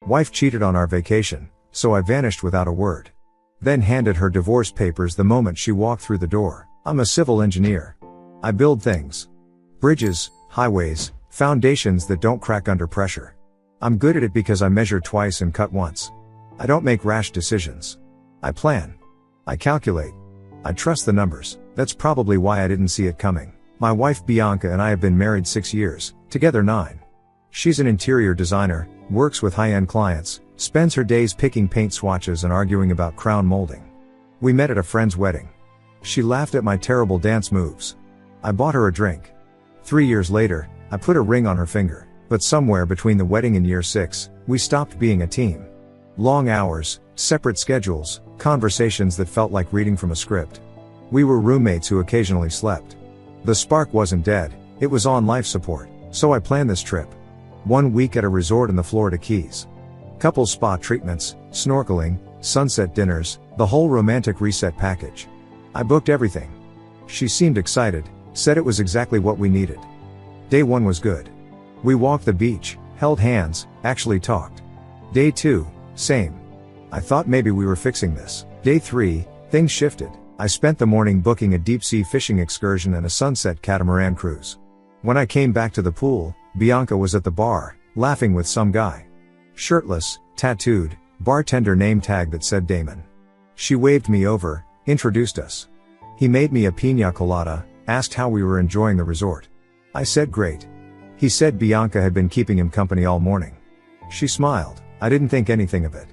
Wife cheated on our vacation, so I vanished without a word. Then handed her divorce papers the moment she walked through the door. I'm a civil engineer. I build things. Bridges, highways, foundations that don't crack under pressure. I'm good at it because I measure twice and cut once. I don't make rash decisions. I plan. I calculate. I trust the numbers. That's probably why I didn't see it coming. My wife Bianca and I have been married 6 years, together 9. She's an interior designer, works with high-end clients, spends her days picking paint swatches and arguing about crown molding. We met at a friend's wedding. She laughed at my terrible dance moves. I bought her a drink. 3 years later, I put a ring on her finger, but somewhere between the wedding and year 6, we stopped being a team. Long hours, separate schedules, conversations that felt like reading from a script. We were roommates who occasionally slept. The spark wasn't dead, it was on life support, so I planned this trip. 1 week at a resort in the Florida Keys. Couple spa treatments, snorkeling, sunset dinners, the whole romantic reset package. I booked everything. She seemed excited, said it was exactly what we needed. Day 1 was good. We walked the beach, held hands, actually talked. Day 2, same. I thought maybe we were fixing this. Day 3, things shifted. I spent the morning booking a deep-sea fishing excursion and a sunset catamaran cruise. When I came back to the pool, Bianca was at the bar, laughing with some guy. Shirtless, tattooed, bartender name tag that said Damon. She waved me over, introduced us. He made me a piña colada, asked how we were enjoying the resort. I said great. He said Bianca had been keeping him company all morning. She smiled. I didn't think anything of it.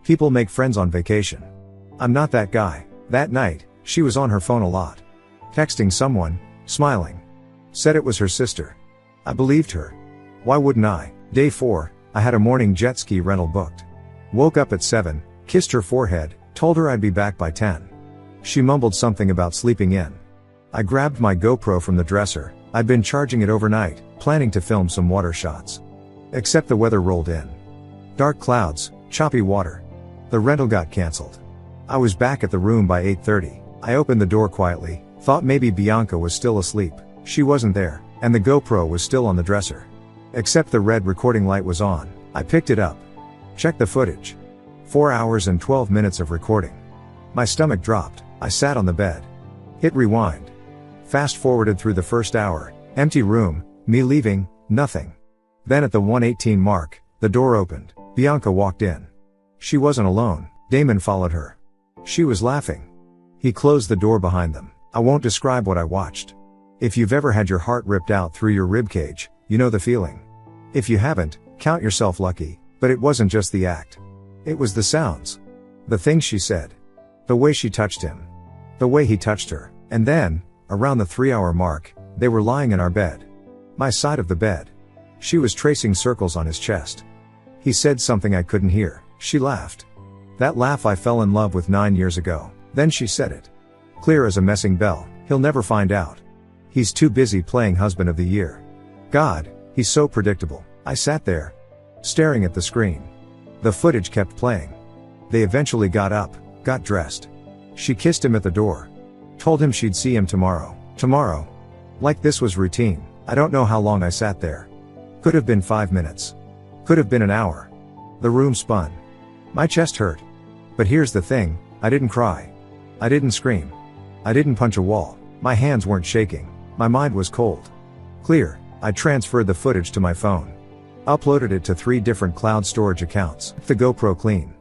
People make friends on vacation. I'm not that guy. That night, she was on her phone a lot. Texting someone, smiling. Said it was her sister. I believed her. Why wouldn't I? Day 4, I had a morning jet ski rental booked. Woke up at 7, kissed her forehead, told her I'd be back by 10. She mumbled something about sleeping in. I grabbed my GoPro from the dresser. I'd been charging it overnight, planning to film some water shots. Except the weather rolled in. Dark clouds, choppy water. The rental got cancelled. I was back at the room by 8:30. I opened the door quietly, thought maybe Bianca was still asleep. She wasn't there, and the GoPro was still on the dresser. Except the red recording light was on. I picked it up. Checked the footage. 4 hours and 12 minutes of recording. My stomach dropped. I sat on the bed. Hit rewind. Fast forwarded through the first hour. Empty room, me leaving, nothing. Then at the 1:18 mark, the door opened. Bianca walked in. She wasn't alone. Damon followed her. She was laughing. He closed the door behind them. I won't describe what I watched. If you've ever had your heart ripped out through your ribcage, you know the feeling. If you haven't, count yourself lucky. But it wasn't just the act. It was the sounds. The things she said. The way she touched him. The way he touched her. And then, around the 3-hour mark, they were lying in our bed. My side of the bed. She was tracing circles on his chest. He said something I couldn't hear. She laughed. That laugh I fell in love with 9 years ago. Then she said it. Clear as a messing bell. He'll never find out. He's too busy playing husband of the year. God, he's so predictable. I sat there, staring at the screen. The footage kept playing. They eventually got up, got dressed. She kissed him at the door. Told him she'd see him tomorrow. Tomorrow. Like this was routine. I don't know how long I sat there. Could have been 5 minutes. Could have been an hour. The room spun. My chest hurt. But here's the thing, I didn't cry. I didn't scream. I didn't punch a wall. My hands weren't shaking. My mind was cold. Clear. I transferred the footage to my phone. Uploaded it to 3 different cloud storage accounts. The GoPro clean.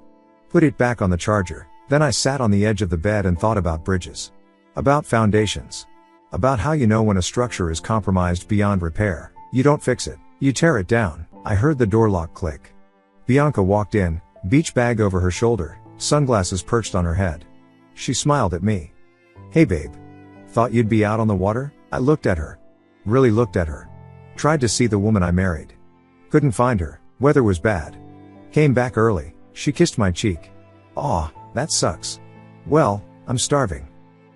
Put it back on the charger. Then I sat on the edge of the bed and thought about bridges. About foundations. About how you know when a structure is compromised beyond repair. You don't fix it. You tear it down. I heard the door lock click. Bianca walked in, beach bag over her shoulder, sunglasses perched on her head. She smiled at me. Hey babe. Thought you'd be out on the water? I looked at her. Really looked at her. Tried to see the woman I married. Couldn't find her. Weather was bad. Came back early. She kissed my cheek. Aw, that sucks. Well, I'm starving.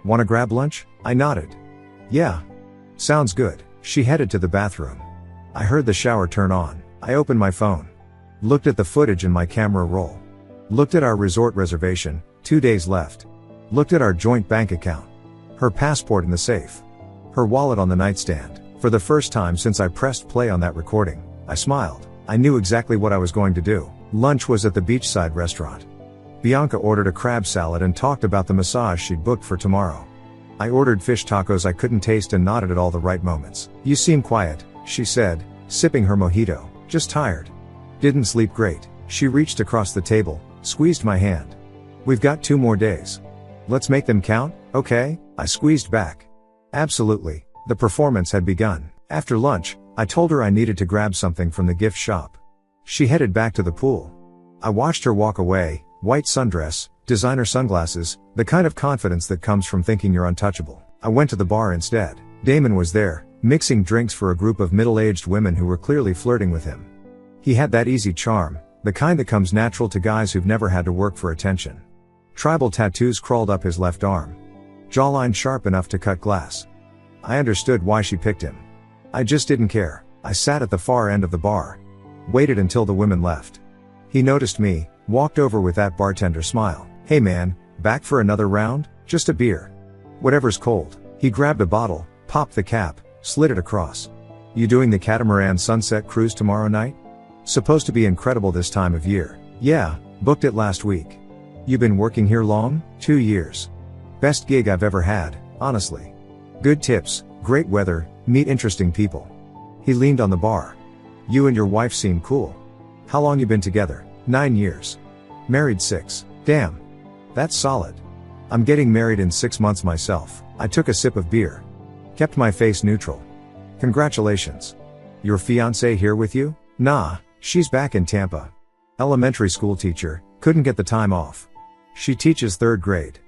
Wanna grab lunch? I nodded. Yeah. Sounds good. She headed to the bathroom. I heard the shower turn on. I opened my phone. Looked at the footage in my camera roll. Looked at our resort reservation, 2 days left. Looked at our joint bank account. Her passport in the safe. Her wallet on the nightstand. For the first time since I pressed play on that recording, I smiled. I knew exactly what I was going to do. Lunch was at the beachside restaurant. Bianca ordered a crab salad and talked about the massage she'd booked for tomorrow. I ordered fish tacos I couldn't taste and nodded at all the right moments. "You seem quiet," she said, sipping her mojito. "Just tired." "Didn't sleep great." She reached across the table, squeezed my hand. "We've got 2 more days. Let's make them count, okay?" I squeezed back. "Absolutely." The performance had begun. After lunch, I told her I needed to grab something from the gift shop. She headed back to the pool. I watched her walk away, white sundress, designer sunglasses, the kind of confidence that comes from thinking you're untouchable. I went to the bar instead. Damon was there, mixing drinks for a group of middle-aged women who were clearly flirting with him. He had that easy charm, the kind that comes natural to guys who've never had to work for attention. Tribal tattoos crawled up his left arm. Jawline sharp enough to cut glass. I understood why she picked him. I just didn't care. I sat at the far end of the bar. Waited until the women left. He noticed me, walked over with that bartender smile. "Hey man, back for another round? Just a beer." "Whatever's cold." He grabbed a bottle, popped the cap, slid it across. "You doing the Catamaran Sunset Cruise tomorrow night? Supposed to be incredible this time of year." "Yeah, booked it last week." "You been working here long?" 2 years. "Best gig I've ever had, honestly. Good tips, great weather, meet interesting people." He leaned on the bar. "You and your wife seem cool. How long you been together?" 9 years. "Married 6. Damn. That's solid. I'm getting married in 6 months myself." I took a sip of beer. Kept my face neutral. "Congratulations. Your fiancée here with you?" "Nah, she's back in Tampa. Elementary school teacher, couldn't get the time off. She teaches 3rd grade.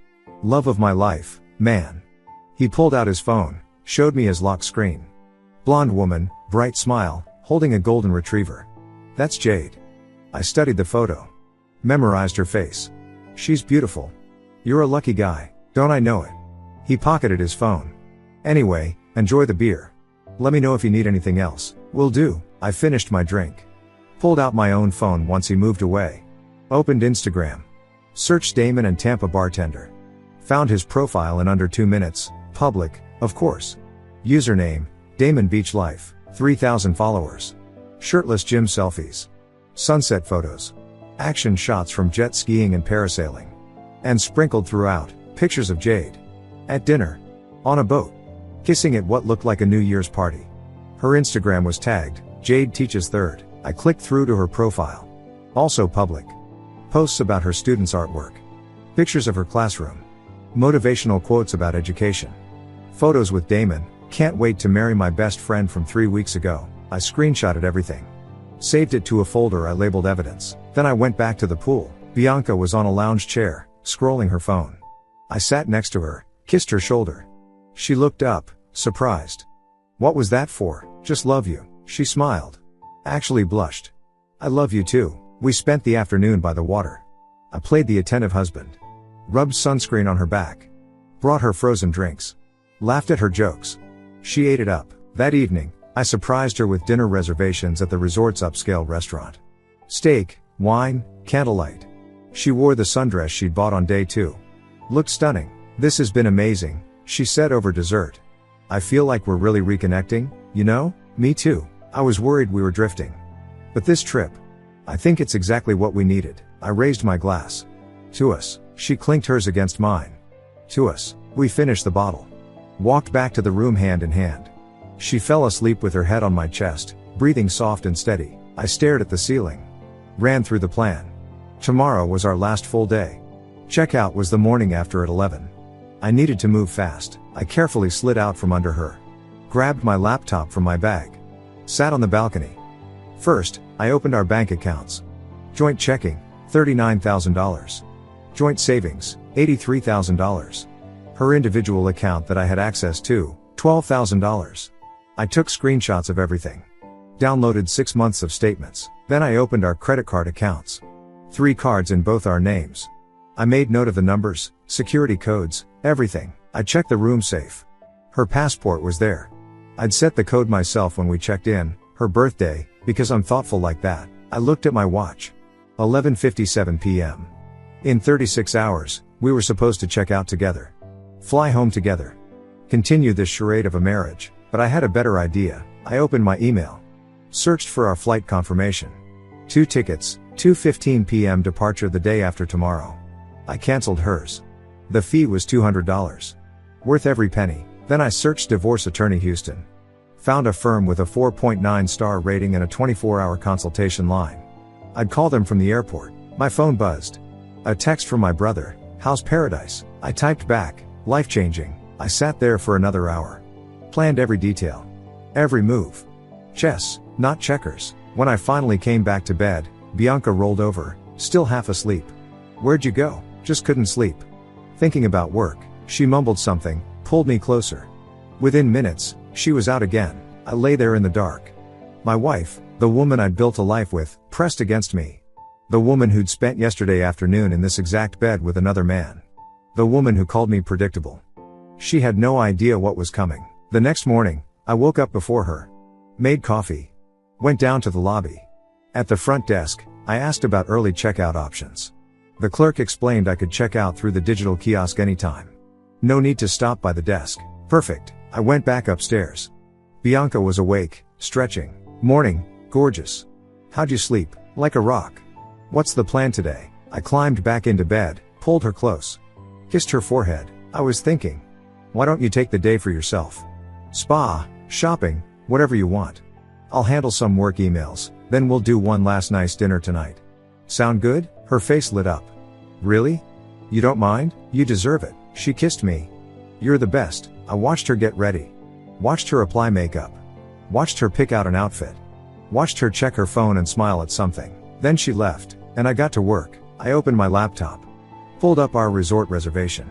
Love of my life, man." He pulled out his phone, showed me his lock screen. Blonde woman, bright smile, holding a golden retriever. "That's Jade." I studied the photo. Memorized her face. "She's beautiful. You're a lucky guy, don't I know it?" He pocketed his phone. "Anyway, enjoy the beer. Let me know if you need anything else." "Will do." I finished my drink. Pulled out my own phone once he moved away. Opened Instagram. Searched Damon and Tampa bartender. Found his profile in under 2 minutes, public, of course. Username, Damon Beach Life, 3,000 followers. Shirtless gym selfies. Sunset photos. Action shots from jet skiing and parasailing. And sprinkled throughout, pictures of Jade. At dinner. On a boat. Kissing at what looked like a New Year's party. Her Instagram was tagged, Jade Teaches 3rd. I clicked through to her profile. Also public. Posts about her students' artwork. Pictures of her classroom. Motivational quotes about education. Photos with Damon, can't wait to marry my best friend from 3 weeks ago. I screenshotted everything. Saved it to a folder I labeled evidence. Then I went back to the pool. Bianca was on a lounge chair, scrolling her phone. I sat next to her, kissed her shoulder. She looked up, surprised. "What was that for?" "Just love you." She smiled. Actually blushed. "I love you too." We spent the afternoon by the water. I played the attentive husband. Rubbed sunscreen on her back. Brought her frozen drinks. Laughed at her jokes. She ate it up. That evening, I surprised her with dinner reservations at the resort's upscale restaurant. Steak, wine, candlelight. She wore the sundress she'd bought on day 2. Looked stunning. "This has been amazing," she said over dessert. "I feel like we're really reconnecting, you know?" "Me too. I was worried we were drifting. But this trip, I think it's exactly what we needed." I raised my glass. "To us." She clinked hers against mine. "To us." We finished the bottle. Walked back to the room hand in hand. She fell asleep with her head on my chest, breathing soft and steady. I stared at the ceiling. Ran through the plan. Tomorrow was our last full day. Checkout was the morning after at 11. I needed to move fast. I carefully slid out from under her. Grabbed my laptop from my bag. Sat on the balcony. First, I opened our bank accounts. Joint checking, $39,000. Joint savings, $83,000. Her individual account that I had access to, $12,000. I took screenshots of everything. Downloaded 6 months of statements. Then I opened our credit card accounts. 3 cards in both our names. I made note of the numbers, security codes, everything. I checked the room safe. Her passport was there. I'd set the code myself when we checked in, her birthday, because I'm thoughtful like that. I looked at my watch. 11:57 p.m. In 36 hours, we were supposed to check out together. Fly home together. Continue this charade of a marriage, but I had a better idea. I opened my email. Searched for our flight confirmation. 2 tickets, 2:15 p.m. departure the day after tomorrow. I canceled hers. The fee was $200. Worth every penny. Then I searched divorce attorney Houston. Found a firm with a 4.9 star rating and a 24-hour consultation line. I'd call them from the airport. My phone buzzed. A text from my brother. How's paradise? I typed back. Life-changing. I sat there for another hour. Planned every detail. Every move. Chess, not checkers. When I finally came back to bed, Bianca rolled over, still half asleep. Where'd you go? Just couldn't sleep. Thinking about work. She mumbled something, pulled me closer. Within minutes, she was out again. I lay there in the dark. My wife, the woman I'd built a life with, pressed against me. The woman who'd spent yesterday afternoon in this exact bed with another man. The woman who called me predictable. She had no idea what was coming. The next morning, I woke up before her. Made coffee. Went down to the lobby. At the front desk, I asked about early checkout options. The clerk explained I could check out through the digital kiosk anytime. No need to stop by the desk. Perfect. I went back upstairs. Bianca was awake, stretching. Morning, gorgeous. How'd you sleep? Like a rock. What's the plan today? I climbed back into bed, pulled her close. Kissed her forehead. I was thinking. Why don't you take the day for yourself? Spa, shopping, whatever you want. I'll handle some work emails, then we'll do one last nice dinner tonight. Sound good? Her face lit up. Really? You don't mind? You deserve it. She kissed me. You're the best. I watched her get ready. Watched her apply makeup. Watched her pick out an outfit. Watched her check her phone and smile at something. Then she left, and I got to work. I opened my laptop. Pulled up our resort reservation.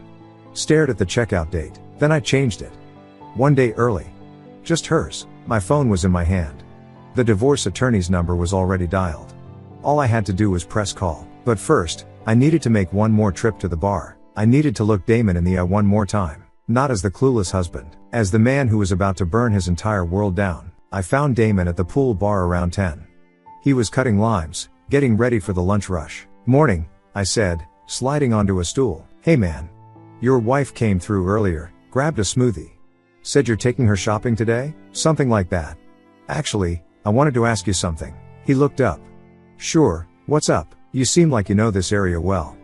Stared at the checkout date. Then I changed it. One day early. Just hers. My phone was in my hand. The divorce attorney's number was already dialed. All I had to do was press call. But first, I needed to make one more trip to the bar. I needed to look Damon in the eye one more time. Not as the clueless husband, as the man who was about to burn his entire world down. I found Damon at the pool bar around 10. He was cutting limes, getting ready for the lunch rush. Morning, I said, sliding onto a stool. Hey man. Your wife came through earlier, grabbed a smoothie. Said you're taking her shopping today? Something like that. Actually, I wanted to ask you something. He looked up. Sure, what's up? You seem like you know this area well.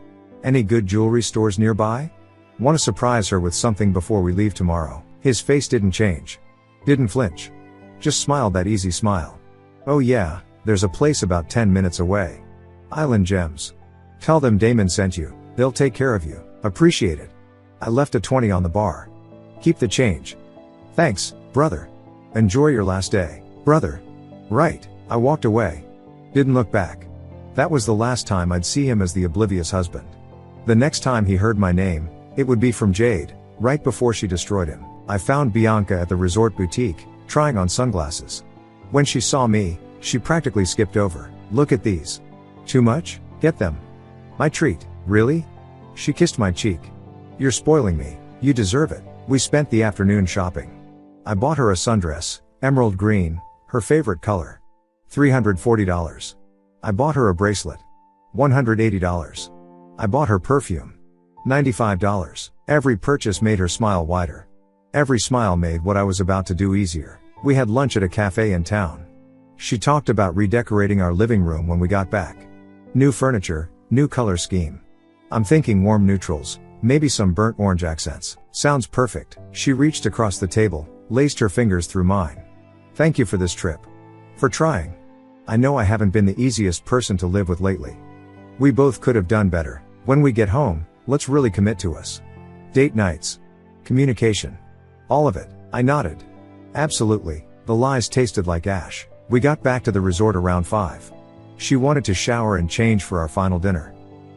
Any good jewelry stores nearby? Want to surprise her with something before we leave tomorrow. His face didn't change. Didn't flinch. Just smiled that easy smile. Oh yeah, there's a place about 10 minutes away. Island Gems. Tell them Damon sent you. They'll take care of you. Appreciate it. I left a 20 on the bar. Keep the change. Thanks, brother. Enjoy your last day, brother. Right. I walked away. Didn't look back. That was the last time I'd see him as the oblivious husband. The next time he heard my name, it would be from Jade, right before she destroyed him. I found Bianca at the resort boutique, trying on sunglasses. When she saw me, she practically skipped over. Look at these. Too much? Get them. My treat. Really? She kissed my cheek. You're spoiling me. You deserve it. We spent the afternoon shopping. I bought her a sundress, emerald green, her favorite color. $340. I bought her a bracelet. $180. I bought her perfume. $95. Every purchase made her smile wider. Every smile made what I was about to do easier. We had lunch at a cafe in town. She talked about redecorating our living room when we got back. New furniture, new color scheme. I'm thinking warm neutrals, maybe some burnt orange accents. Sounds perfect. She reached across the table, laced her fingers through mine. Thank you for this trip. For trying. I know I haven't been the easiest person to live with lately. We both could have done better. When we get home, let's really commit to us. Date nights. Communication. All of it. I nodded. Absolutely. The lies tasted like ash. We got back to the resort around 5. She wanted to shower and change for our final dinner.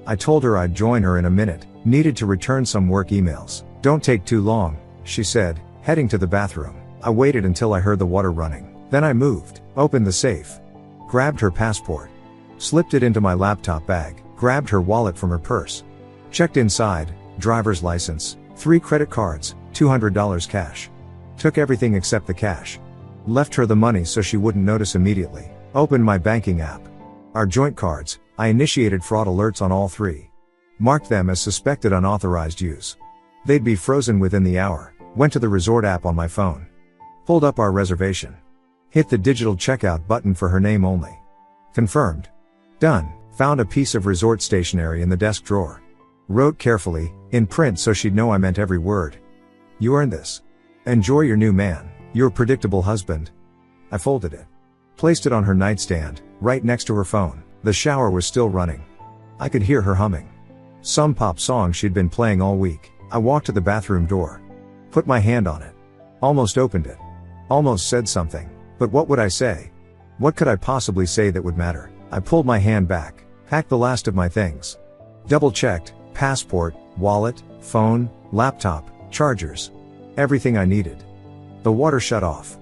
I told her I'd join her in a minute, needed to return some work emails. Don't take too long, she said, heading to the bathroom. I waited until I heard the water running. Then I moved, opened the safe, grabbed her passport, slipped it into my laptop bag, grabbed her wallet from her purse. Checked inside, driver's license, 3 credit cards, $200 cash. Took everything except the cash. Left her the money so she wouldn't notice immediately. Opened my banking app. Our joint cards, I initiated fraud alerts on all 3. Marked them as suspected unauthorized use. They'd be frozen within the hour. Went to the resort app on my phone. Pulled up our reservation. Hit the digital checkout button for her name only. Confirmed. Done. Found a piece of resort stationery in the desk drawer. Wrote carefully, in print so she'd know I meant every word. You earned this. Enjoy your new man, your predictable husband. I folded it. Placed it on her nightstand, right next to her phone. The shower was still running. I could hear her humming some pop song she'd been playing all week. I walked to the bathroom door. Put my hand on it. Almost opened it. Almost said something. But what would I say? What could I possibly say that would matter? I pulled my hand back. Packed the last of my things. Double-checked. Passport, wallet, phone, laptop, chargers. Everything I needed. The water shut off.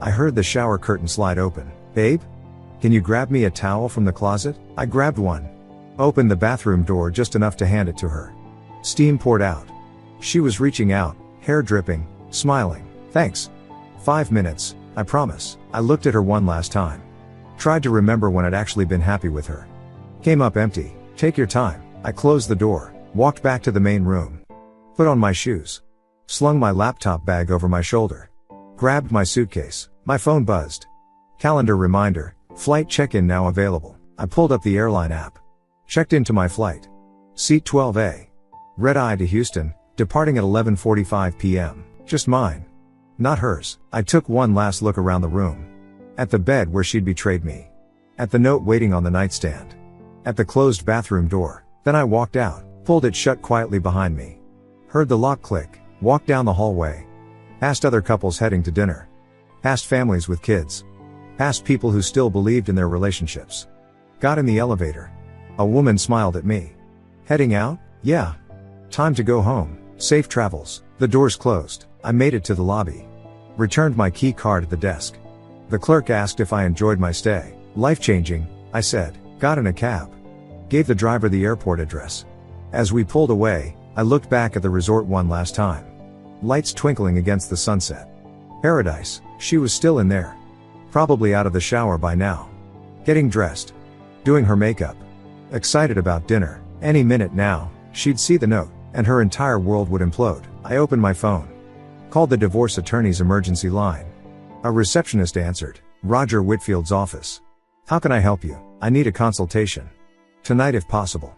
I heard the shower curtain slide open. Babe? Can you grab me a towel from the closet? I grabbed one. Opened the bathroom door just enough to hand it to her. Steam poured out. She was reaching out, hair dripping, smiling. Thanks. 5 minutes, I promise. I looked at her one last time. Tried to remember when I'd actually been happy with her. Came up empty. Take your time. I closed the door. Walked back to the main room. Put on my shoes. Slung my laptop bag over my shoulder. Grabbed my suitcase. My phone buzzed. Calendar reminder, flight check-in now available. I pulled up the airline app. Checked into my flight. Seat 12A. Red eye to Houston, departing at 11:45 p.m. Just mine. Not hers. I took one last look around the room. At the bed where she'd betrayed me. At the note waiting on the nightstand. At the closed bathroom door. Then I walked out. Pulled it shut quietly behind me. Heard the lock click. Walked down the hallway. Past other couples heading to dinner. Past families with kids. Past people who still believed in their relationships. Got in the elevator. A woman smiled at me. Heading out? Yeah. Time to go home. Safe travels. The doors closed. I made it to the lobby. Returned my key card at the desk. The clerk asked if I enjoyed my stay. Life-changing, I said. Got in a cab. Gave the driver the airport address. As we pulled away, I looked back at the resort one last time. Lights twinkling against the sunset. Paradise. She was still in there. Probably out of the shower by now. Getting dressed. Doing her makeup. Excited about dinner. Any minute now, she'd see the note, and her entire world would implode. I opened my phone. Called the divorce attorney's emergency line. A receptionist answered. Roger Whitfield's office. How can I help you? I need a consultation. Tonight if possible.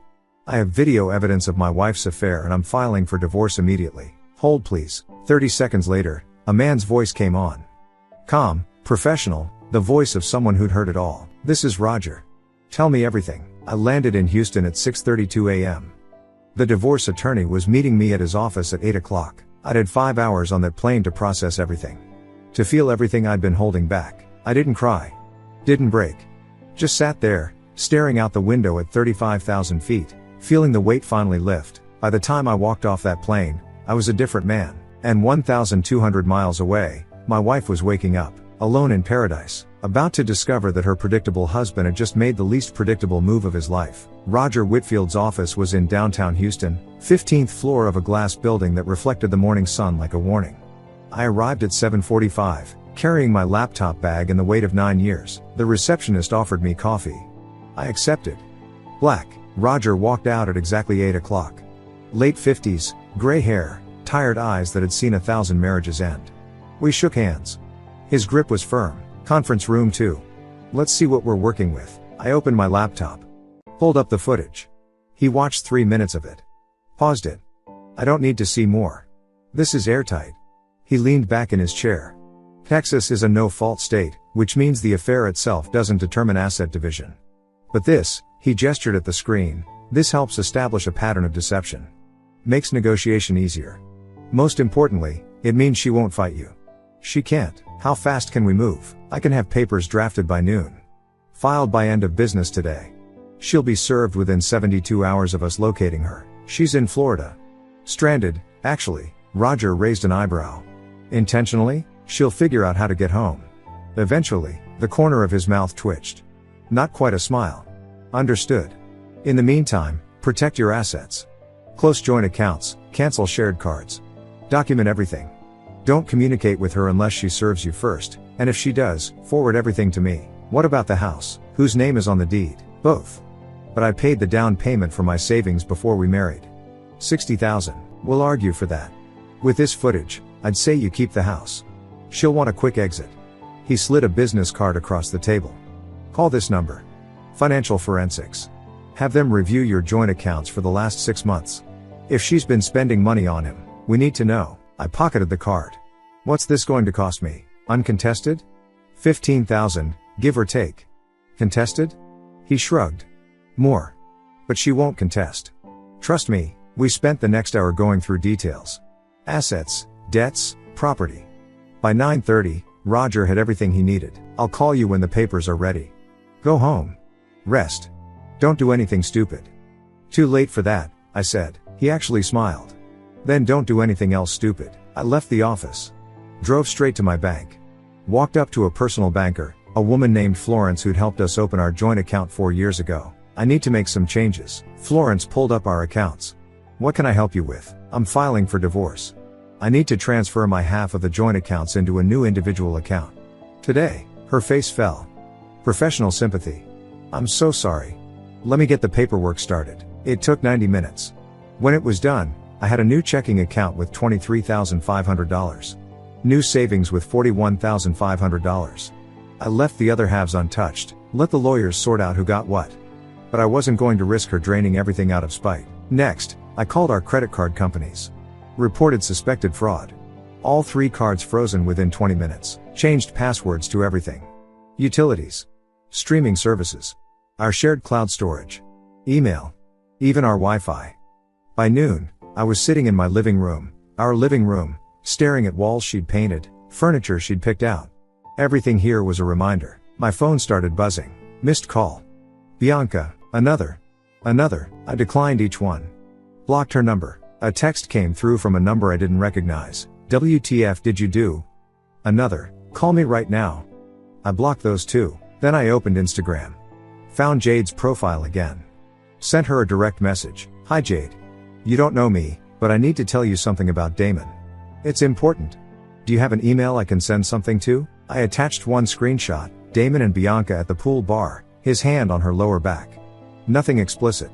I have video evidence of my wife's affair and I'm filing for divorce immediately. Hold please. 30 seconds later, a man's voice came on. Calm, professional, the voice of someone who'd heard it all. This is Roger. Tell me everything. I landed in Houston at 6:32 a.m. The divorce attorney was meeting me at his office at 8 o'clock. I'd had 5 hours on that plane to process everything. To feel everything I'd been holding back. I didn't cry. Didn't break. Just sat there, staring out the window at 35,000 feet, feeling the weight finally lift. By the time I walked off that plane, I was a different man. And 1,200 miles away, my wife was waking up, alone in paradise, about to discover that her predictable husband had just made the least predictable move of his life. Roger Whitfield's office was in downtown Houston, 15th floor of a glass building that reflected the morning sun like a warning. I arrived at 7:45, carrying my laptop bag and the weight of 9 years. The receptionist offered me coffee. I accepted. Black. Roger walked out at exactly 8 o'clock. Late 50s, gray hair, tired eyes that had seen 1,000 marriages end. We shook hands. His grip was firm. Conference room 2. Let's see what we're working with. I opened my laptop. Pulled up the footage. He watched 3 minutes of it. Paused it. I don't need to see more. This is airtight. He leaned back in his chair. Texas is a no-fault state, which means the affair itself doesn't determine asset division. But this, he gestured at the screen, this helps establish a pattern of deception. Makes negotiation easier. Most importantly, it means she won't fight you. She can't. How fast can we move? I can have papers drafted by noon. Filed by end of business today. She'll be served within 72 hours of us locating her. She's in Florida. Stranded, actually. Roger raised an eyebrow. Intentionally? She'll figure out how to get home. Eventually, the corner of his mouth twitched. Not quite a smile. Understood. In the meantime, protect your assets. Close joint accounts, cancel shared cards. Document everything. Don't communicate with her unless she serves you first, and if she does, forward everything to me. What about the house? Whose name is on the deed? Both. But I paid the down payment for my savings before we married. $60,000. We'll argue for that. With this footage, I'd say you keep the house. She'll want a quick exit. He slid a business card across the table. Call this number. Financial forensics. Have them review your joint accounts for the last 6 months. If she's been spending money on him, we need to know. I pocketed the card. What's this going to cost me? Uncontested? 15,000, give or take. Contested? He shrugged. More. But she won't contest. Trust me, we spent the next hour going through details. Assets, debts, property. By 9:30, Roger had everything he needed. I'll call you when the papers are ready. Go home. Rest. Don't do anything stupid. Too late for that, I said. He actually smiled. Then don't do anything else stupid. I left the office. Drove straight to my bank. Walked up to a personal banker, a woman named Florence who'd helped us open our joint account 4 years ago. I need to make some changes. Florence pulled up our accounts. What can I help you with? I'm filing for divorce. I need to transfer my half of the joint accounts into a new individual account. Today. Her face fell. Professional sympathy. I'm so sorry. Let me get the paperwork started. It took 90 minutes. When it was done, I had a new checking account with $23,500. New savings with $41,500. I left the other halves untouched, let the lawyers sort out who got what. But I wasn't going to risk her draining everything out of spite. Next, I called our credit card companies. Reported suspected fraud. All 3 cards frozen within 20 minutes. Changed passwords to everything. Utilities. Streaming services. Our shared cloud storage. Email. Even our Wi-Fi. By noon, I was sitting in my living room, our living room, staring at walls she'd painted, furniture she'd picked out. Everything here was a reminder. My phone started buzzing. Missed call. Bianca, another. I declined each one. Blocked her number. A text came through from a number I didn't recognize. WTF did you do? Another. Call me right now. I blocked those too. Then I opened Instagram. Found Jade's profile again. Sent her a direct message. Hi Jade. You don't know me, but I need to tell you something about Damon. It's important. Do you have an email I can send something to? I attached one screenshot, Damon and Bianca at the pool bar, his hand on her lower back. Nothing explicit.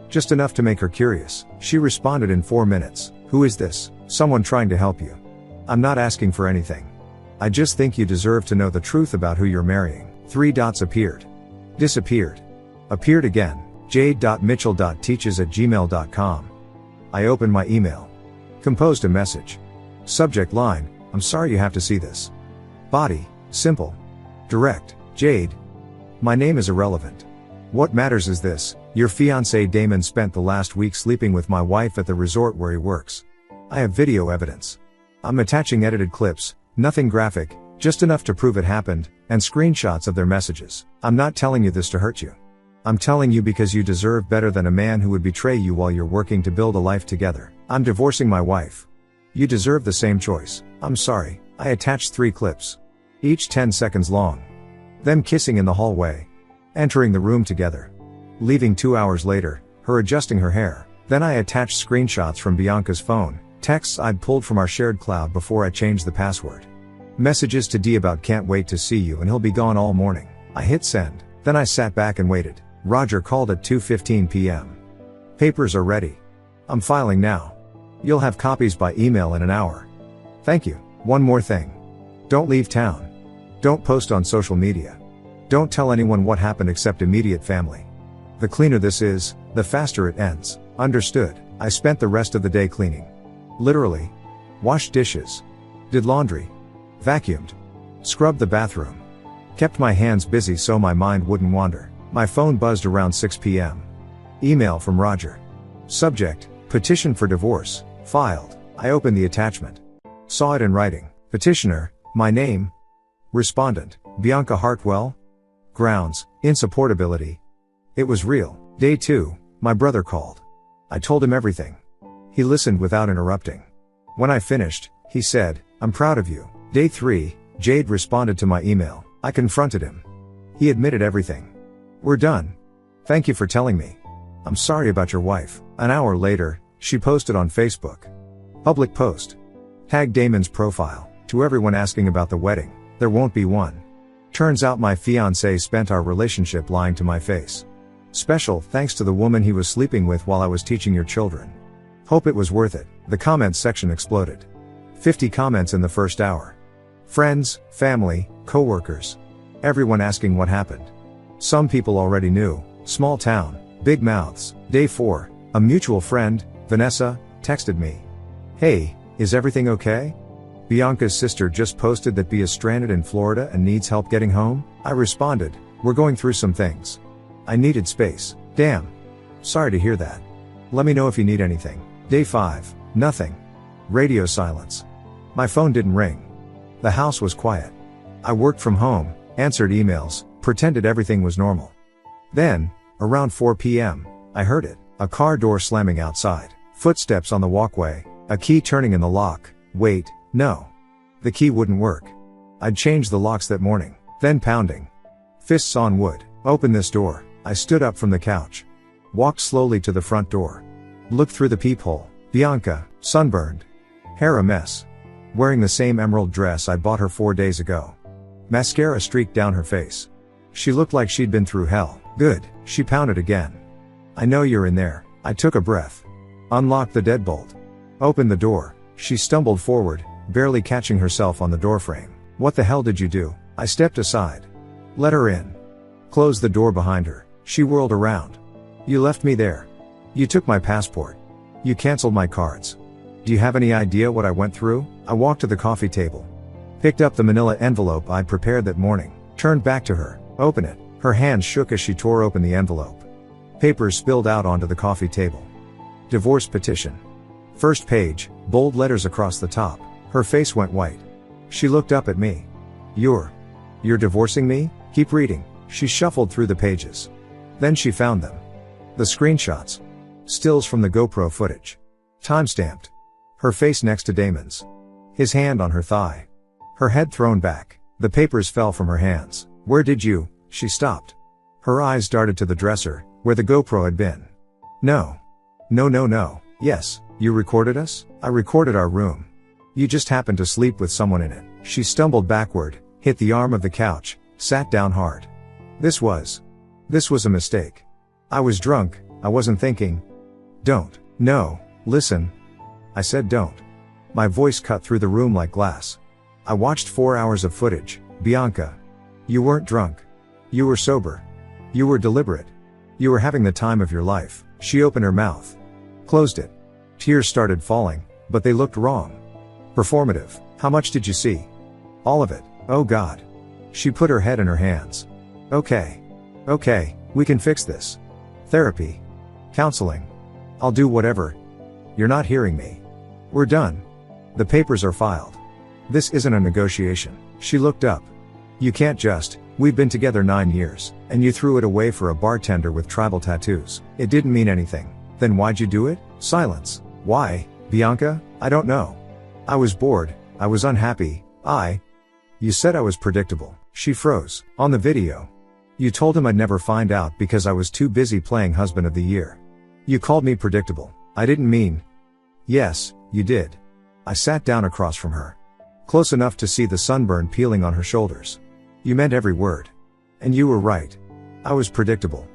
Just enough to make her curious. She responded in 4 minutes. Who is this? Someone trying to help you. I'm not asking for anything. I just think you deserve to know the truth about who you're marrying. 3 dots appeared. Disappeared. Appeared again. jade.mitchell.teaches@gmail.com. I opened my email. Composed a message. Subject line, I'm sorry you have to see this. Body, simple. Direct, Jade. My name is irrelevant. What matters is this, your fiancé Damon spent the last week sleeping with my wife at the resort where he works. I have video evidence. I'm attaching edited clips, nothing graphic, just enough to prove it happened, and screenshots of their messages. I'm not telling you this to hurt you. I'm telling you because you deserve better than a man who would betray you while you're working to build a life together. I'm divorcing my wife. You deserve the same choice. I'm sorry. I attached 3 clips. Each 10 seconds long. Them kissing in the hallway. Entering the room together. Leaving 2 hours later, her adjusting her hair. Then I attached screenshots from Bianca's phone, texts I'd pulled from our shared cloud before I changed the password. Messages to D about can't wait to see you and he'll be gone all morning. I hit send. Then I sat back and waited. Roger called at 2:15 p.m. Papers are ready. I'm filing now. You'll have copies by email in an hour. Thank you. One more thing. Don't leave town. Don't post on social media. Don't tell anyone what happened except immediate family. The cleaner this is, the faster it ends. Understood. I spent the rest of the day cleaning. Literally. Washed dishes. Did laundry. Vacuumed. Scrubbed the bathroom. Kept my hands busy so my mind wouldn't wander. My phone buzzed around 6 p.m. Email from Roger. Subject, petition for divorce, filed. I opened the attachment. Saw it in writing. Petitioner, my name. Respondent, Bianca Hartwell. Grounds, insupportability. It was real. Day 2, my brother called. I told him everything. He listened without interrupting. When I finished, he said, I'm proud of you. Day 3, Jade responded to my email. I confronted him. He admitted everything. We're done. Thank you for telling me. I'm sorry about your wife. An hour later, she posted on Facebook. Public post. Tag Damon's profile. To everyone asking about the wedding, there won't be one. Turns out my fiancé spent our relationship lying to my face. Special thanks to the woman he was sleeping with while I was teaching your children. Hope it was worth it. The comments section exploded. 50 comments in the first hour. Friends, family, co-workers. Everyone asking what happened. Some people already knew. Small town. Big mouths. Day 4. A mutual friend, Vanessa, texted me. Hey, is everything okay? Bianca's sister just posted that Bea is stranded in Florida and needs help getting home. I responded, we're going through some things. I needed space. Damn. Sorry to hear that. Let me know if you need anything. Day 5. Nothing. Radio silence. My phone didn't ring. The house was quiet. I worked from home, answered emails, pretended everything was normal. Then, around 4 p.m., I heard it. A car door slamming outside. Footsteps on the walkway. A key turning in the lock. Wait, no. The key wouldn't work. I'd changed the locks that morning. Then pounding. Fists on wood. Open this door. I stood up from the couch. Walked slowly to the front door. Looked through the peephole. Bianca, sunburned. Hair a mess. Wearing the same emerald dress I bought her 4 days ago. Mascara streaked down her face. She looked like she'd been through hell. Good, she pounded again. I know you're in there. I took a breath. Unlocked the deadbolt. Opened the door. She stumbled forward, barely catching herself on the doorframe. What the hell did you do? I stepped aside. Let her in. Closed the door behind her. She whirled around. You left me there. You took my passport. You canceled my cards. Do you have any idea what I went through? I walked to the coffee table. Picked up the manila envelope I'd prepared that morning. Turned back to her. Open it. Her hands shook as she tore open the envelope. Papers spilled out onto the coffee table. Divorce petition. First page, bold letters across the top. Her face went white. She looked up at me. You're divorcing me? Keep reading. She shuffled through the pages. Then she found them. The screenshots. Stills from the GoPro footage. Timestamped. Her face next to Damon's. His hand on her thigh. Her head thrown back. The papers fell from her hands. Where did you? She stopped. Her eyes darted to the dresser, where the GoPro had been. No. No. Yes, you recorded us? I recorded our room. You just happened to sleep with someone in it. She stumbled backward, hit the arm of the couch, sat down hard. This was a mistake. I was drunk, I wasn't thinking. Don't. No. Listen. I said don't. My voice cut through the room like glass. I watched 4 hours of footage. Bianca. You weren't drunk. You were sober. You were deliberate. You were having the time of your life. She opened her mouth. Closed it. Tears started falling, but they looked wrong. Performative. How much did you see? All of it. Oh God. She put her head in her hands. Okay, we can fix this. Therapy. Counseling. I'll do whatever. You're not hearing me. We're done. The papers are filed. This isn't a negotiation. She looked up. You can't just, we've been together 9 years, and you threw it away for a bartender with tribal tattoos. It didn't mean anything. Then why'd you do it? Silence. Why, Bianca? I don't know. I was bored. I was unhappy. You said I was predictable. She froze. On the video. You told him I'd never find out because I was too busy playing husband of the year. You called me predictable. I didn't mean. Yes, you did. I sat down across from her. Close enough to see the sunburn peeling on her shoulders. You meant every word. And you were right. I was predictable.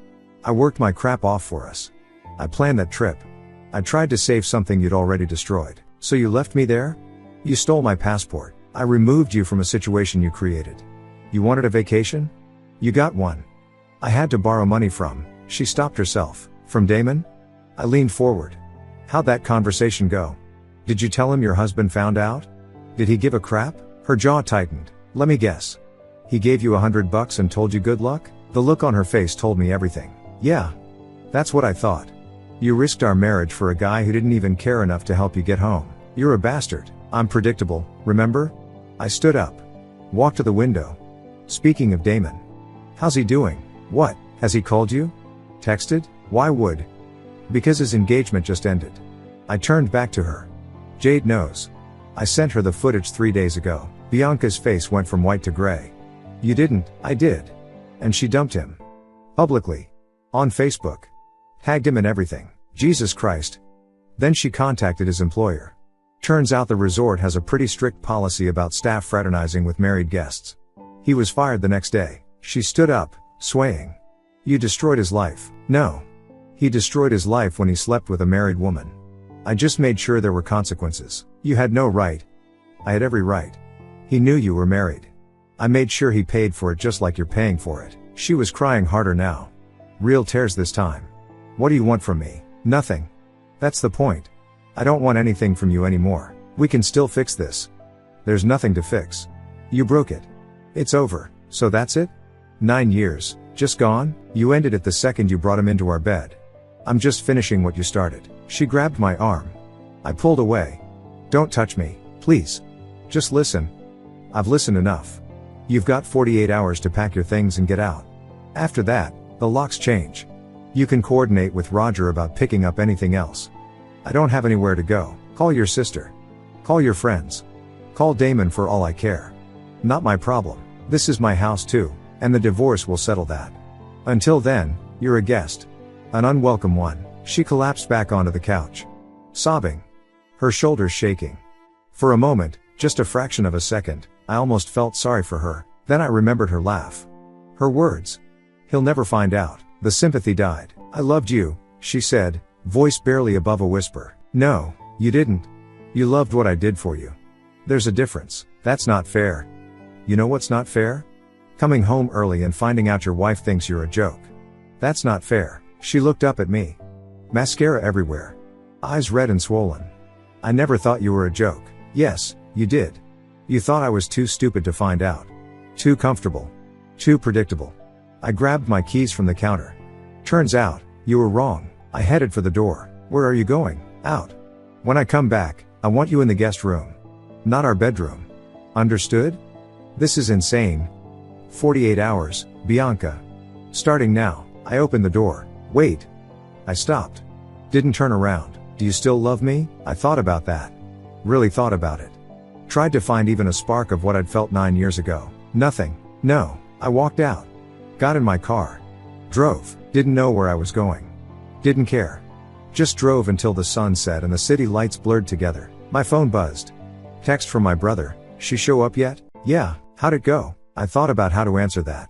I worked my crap off for us. I planned that trip. I tried to save something you'd already destroyed. So you left me there? You stole my passport. I removed you from a situation you created. You wanted a vacation? You got one. I had to borrow money from. She stopped herself. From Damon? I leaned forward. How'd that conversation go? Did you tell him your husband found out? Did he give a crap? Her jaw tightened. Let me guess. He gave you $100 and told you good luck? The look on her face told me everything. Yeah. That's what I thought. You risked our marriage for a guy who didn't even care enough to help you get home. You're a bastard. I'm predictable, remember? I stood up. Walked to the window. Speaking of Damon. How's he doing? What, has he called you? Texted? Why would? Because his engagement just ended. I turned back to her. Jade knows. I sent her the footage 3 days ago. Bianca's face went from white to gray. You didn't. I did. And she dumped him. Publicly. On Facebook. Tagged him and everything. Jesus Christ. Then she contacted his employer. Turns out the resort has a pretty strict policy about staff fraternizing with married guests. He was fired the next day. She stood up, swaying. You destroyed his life. No. He destroyed his life when he slept with a married woman. I just made sure there were consequences. You had no right. I had every right. He knew you were married. I made sure he paid for it just like you're paying for it. She was crying harder now. Real tears this time. What do you want from me? Nothing. That's the point. I don't want anything from you anymore. We can still fix this. There's nothing to fix. You broke it. It's over, so that's it? 9 years, just gone? You ended it the second you brought him into our bed. I'm just finishing what you started. She grabbed my arm. I pulled away. Don't touch me, please. Just listen. I've listened enough. You've got 48 hours to pack your things and get out. After that, the locks change. You can coordinate with Roger about picking up anything else. I don't have anywhere to go. Call your sister. Call your friends. Call Damon for all I care. Not my problem. This is my house too, and the divorce will settle that. Until then, you're a guest. An unwelcome one. She collapsed back onto the couch, sobbing, her shoulders shaking. For a moment, just a fraction of a second, I almost felt sorry for her. Then I remembered her laugh. Her words. He'll never find out. The sympathy died. I loved you, she said, voice barely above a whisper. No, you didn't. You loved what I did for you. There's a difference. That's not fair. You know what's not fair? Coming home early and finding out your wife thinks you're a joke. That's not fair. She looked up at me. Mascara everywhere. Eyes red and swollen. I never thought you were a joke. Yes, you did. You thought I was too stupid to find out. Too comfortable. Too predictable. I grabbed my keys from the counter. Turns out, you were wrong. I headed for the door. Where are you going? Out. When I come back, I want you in the guest room. Not our bedroom. Understood? This is insane. 48 hours, Bianca. Starting now. I opened the door. Wait. I stopped. Didn't turn around. Do you still love me? I thought about that. Really thought about it. Tried to find even a spark of what I'd felt 9 years ago. Nothing. No. I walked out. Got in my car. Drove. Didn't know where I was going. Didn't care. Just drove until the sun set and the city lights blurred together. My phone buzzed. Text from my brother. She show up yet? Yeah. How'd it go? I thought about how to answer that.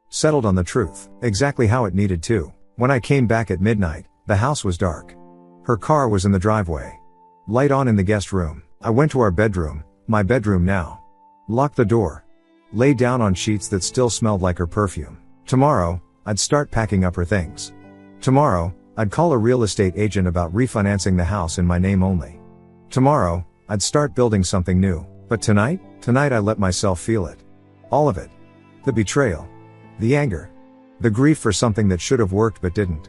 Settled on the truth. Exactly how it needed to. When I came back at midnight, the house was dark. Her car was in the driveway. Light on in the guest room. I went to our bedroom, my bedroom now. Locked the door. Lay down on sheets that still smelled like her perfume. Tomorrow, I'd start packing up her things. Tomorrow, I'd call a real estate agent about refinancing the house in my name only. Tomorrow, I'd start building something new. But tonight I let myself feel it. All of it. The betrayal. The anger. The grief for something that should have worked but didn't.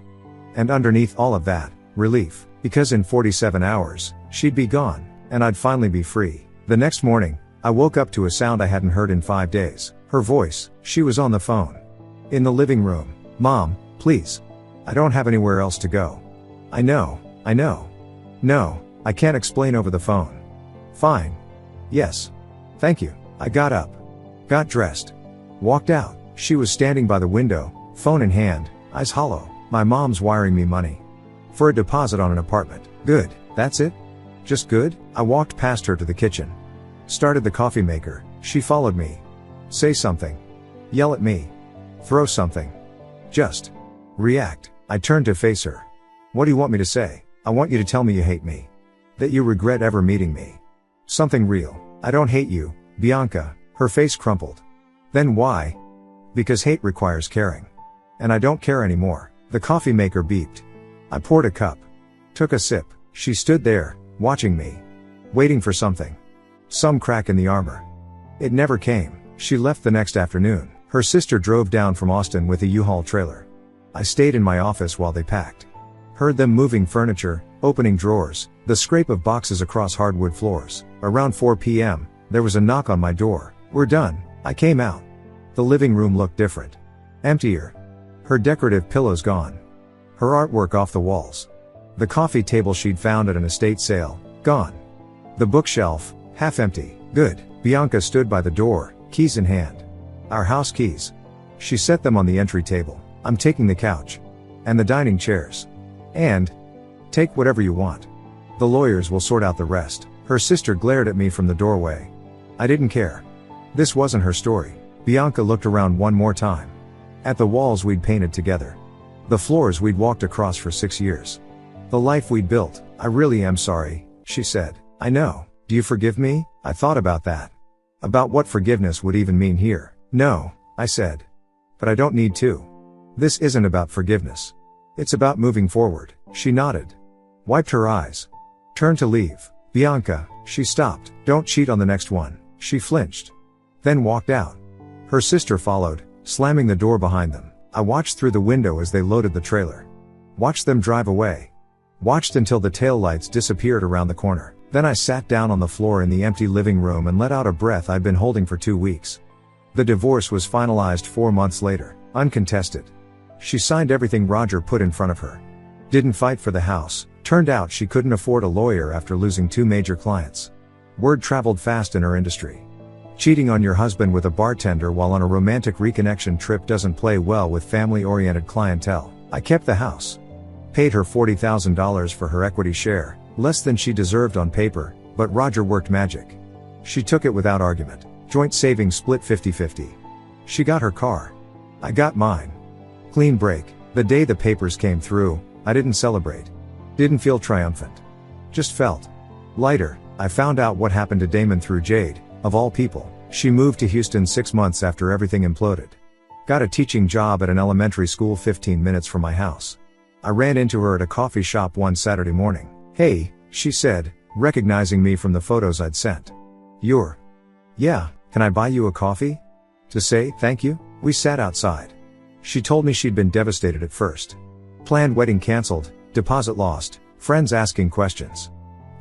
And underneath all of that, relief. Because in 47 hours, she'd be gone, and I'd finally be free. The next morning, I woke up to a sound I hadn't heard in 5 days. Her voice. She was on the phone. In the living room. Mom, please. I don't have anywhere else to go. I know. No, I can't explain over the phone. Fine. Yes. Thank you. I got up. Got dressed. Walked out. She was standing by the window, phone in hand, eyes hollow. My mom's wiring me money. For a deposit on an apartment. Good. That's it? Just good? I walked past her to the kitchen. Started the coffee maker. She followed me. Say something. Yell at me. Throw something. Just react. I turned to face her. What do you want me to say? I want you to tell me you hate me. That you regret ever meeting me. Something real. I don't hate you, Bianca. Her face crumpled. Then why? Because hate requires caring. And I don't care anymore. The coffee maker beeped. I poured a cup. Took a sip. She stood there, watching me. Waiting for something. Some crack in the armor. It never came. She left the next afternoon. Her sister drove down from Austin with a U-Haul trailer. I stayed in my office while they packed. Heard them moving furniture, opening drawers, the scrape of boxes across hardwood floors. Around 4 p.m., there was a knock on my door. We're done. I came out. The living room looked different. Emptier. Her decorative pillows gone. Her artwork off the walls. The coffee table she'd found at an estate sale, gone. The bookshelf, half empty. Good. Bianca stood by the door, keys in hand. Our house keys. She set them on the entry table. I'm taking the couch. And the dining chairs. And take whatever you want. The lawyers will sort out the rest. Her sister glared at me from the doorway. I didn't care. This wasn't her story. Bianca looked around one more time. At the walls we'd painted together. The floors we'd walked across for 6 years. The life we'd built. I really am sorry, she said. I know. Do you forgive me? I thought about that. About what forgiveness would even mean here. No, I said. But I don't need to. This isn't about forgiveness. It's about moving forward. She nodded. Wiped her eyes. Turned to leave. Bianca, she stopped. Don't cheat on the next one. She flinched. Then walked out. Her sister followed, slamming the door behind them. I watched through the window as they loaded the trailer. Watched them drive away. Watched until the taillights disappeared around the corner. Then I sat down on the floor in the empty living room and let out a breath I'd been holding for 2 weeks. The divorce was finalized 4 months later, uncontested. She signed everything Roger put in front of her. Didn't fight for the house. Turned out she couldn't afford a lawyer after losing 2 major clients. Word traveled fast in her industry. Cheating on your husband with a bartender while on a romantic reconnection trip doesn't play well with family-oriented clientele. I kept the house. Paid her $40,000 for her equity share, less than she deserved on paper, but Roger worked magic. She took it without argument. Joint savings split 50-50. She got her car. I got mine. Clean break. The day the papers came through, I didn't celebrate. Didn't feel triumphant. Just felt lighter. I found out what happened to Damon through Jade, of all people. She moved to Houston 6 months after everything imploded. Got a teaching job at an elementary school 15 minutes from my house. I ran into her at a coffee shop one Saturday morning. Hey, she said, recognizing me from the photos I'd sent. You're... Yeah, can I buy you a coffee? To say thank you? We sat outside. She told me she'd been devastated at first. Planned wedding cancelled, deposit lost, friends asking questions.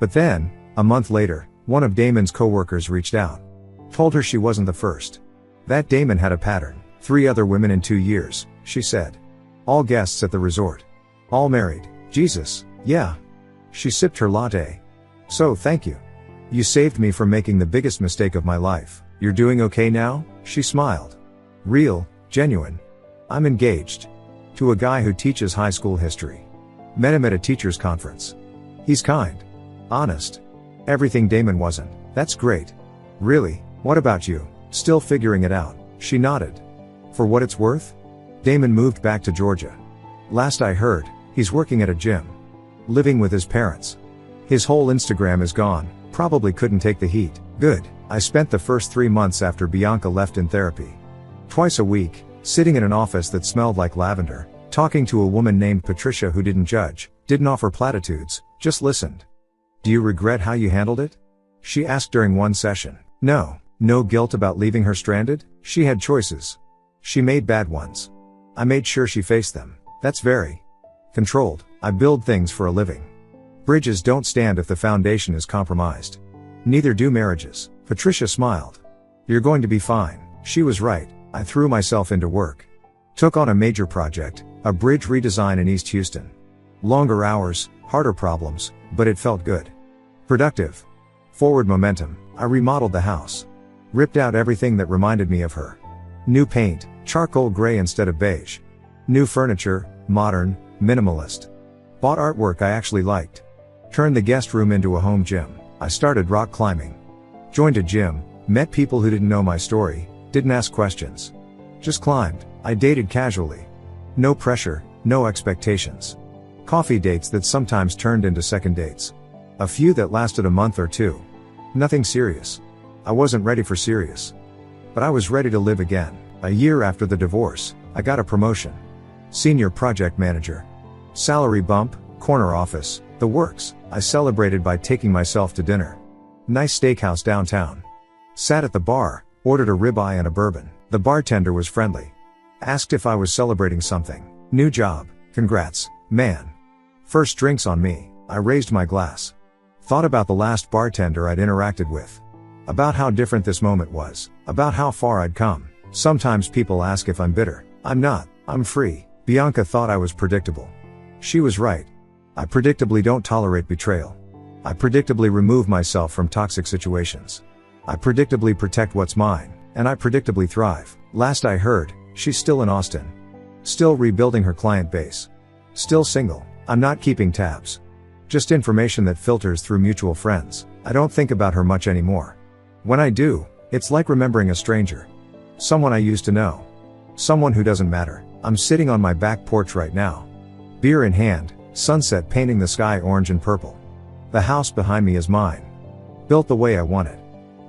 But then, a month later, one of Damon's coworkers reached out. Told her she wasn't the first. That Damon had a pattern. 3 other women in 2 years, she said. All guests at the resort. All married. Jesus, yeah. She sipped her latte. So thank you. You saved me from making the biggest mistake of my life. You're doing okay now? She smiled. Real, genuine. I'm engaged. To a guy who teaches high school history. Met him at a teacher's conference. He's kind. Honest. Everything Damon wasn't. That's great. Really, what about you? Still figuring it out. She nodded. For what it's worth? Damon moved back to Georgia. Last I heard, he's working at a gym. Living with his parents. His whole Instagram is gone, probably couldn't take the heat. Good. I spent the first 3 months after Bianca left in therapy. Twice a week, sitting in an office that smelled like lavender, talking to a woman named Patricia who didn't judge, didn't offer platitudes, just listened. Do you regret how you handled it? She asked during one session. No. No guilt about leaving her stranded? She had choices. She made bad ones. I made sure she faced them. That's very controlled. I build things for a living. Bridges don't stand if the foundation is compromised. Neither do marriages. Patricia smiled. You're going to be fine. She was right. I threw myself into work. Took on a major project, a bridge redesign in East Houston. Longer hours, harder problems, but it felt good. Productive. Forward momentum. I remodeled the house. Ripped out everything that reminded me of her. New paint, charcoal gray instead of beige. New furniture, modern, minimalist. Bought artwork I actually liked. Turned the guest room into a home gym. I started rock climbing. Joined a gym, met people who didn't know my story, didn't ask questions. Just climbed. I dated casually. No pressure, no expectations. Coffee dates that sometimes turned into second dates. A few that lasted a month or 2. Nothing serious. I wasn't ready for serious. But I was ready to live again. A year after the divorce, I got a promotion. Senior project manager. Salary bump, corner office, the works. I celebrated by taking myself to dinner. Nice steakhouse downtown. Sat at the bar, ordered a ribeye and a bourbon. The bartender was friendly. Asked if I was celebrating something. New job. Congrats, man. First drinks on me. I raised my glass. Thought about the last bartender I'd interacted with. About how different this moment was. About how far I'd come. Sometimes people ask if I'm bitter. I'm not. I'm free. Bianca thought I was predictable. She was right. I predictably don't tolerate betrayal. I predictably remove myself from toxic situations. I predictably protect what's mine, and I predictably thrive. Last I heard, she's still in Austin. Still rebuilding her client base. Still single. I'm not keeping tabs. Just information that filters through mutual friends. I don't think about her much anymore. When I do, it's like remembering a stranger. Someone I used to know. Someone who doesn't matter. I'm sitting on my back porch right now. Beer in hand, sunset painting the sky orange and purple. The house behind me is mine. Built the way I wanted.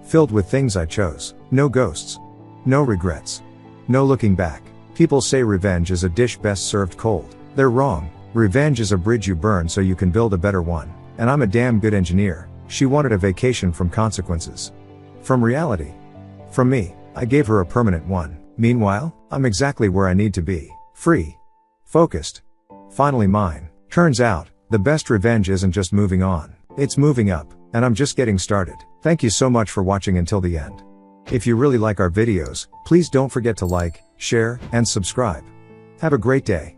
Filled with things I chose. No ghosts. No regrets. No looking back. People say revenge is a dish best served cold. They're wrong. Revenge is a bridge you burn so you can build a better one. And I'm a damn good engineer. She wanted a vacation from consequences. From reality. From me, I gave her a permanent one. Meanwhile, I'm exactly where I need to be. Free. Focused. Finally mine. Turns out, the best revenge isn't just moving on. It's moving up, and I'm just getting started. Thank you so much for watching until the end. If you really like our videos, please don't forget to like, share, and subscribe. Have a great day.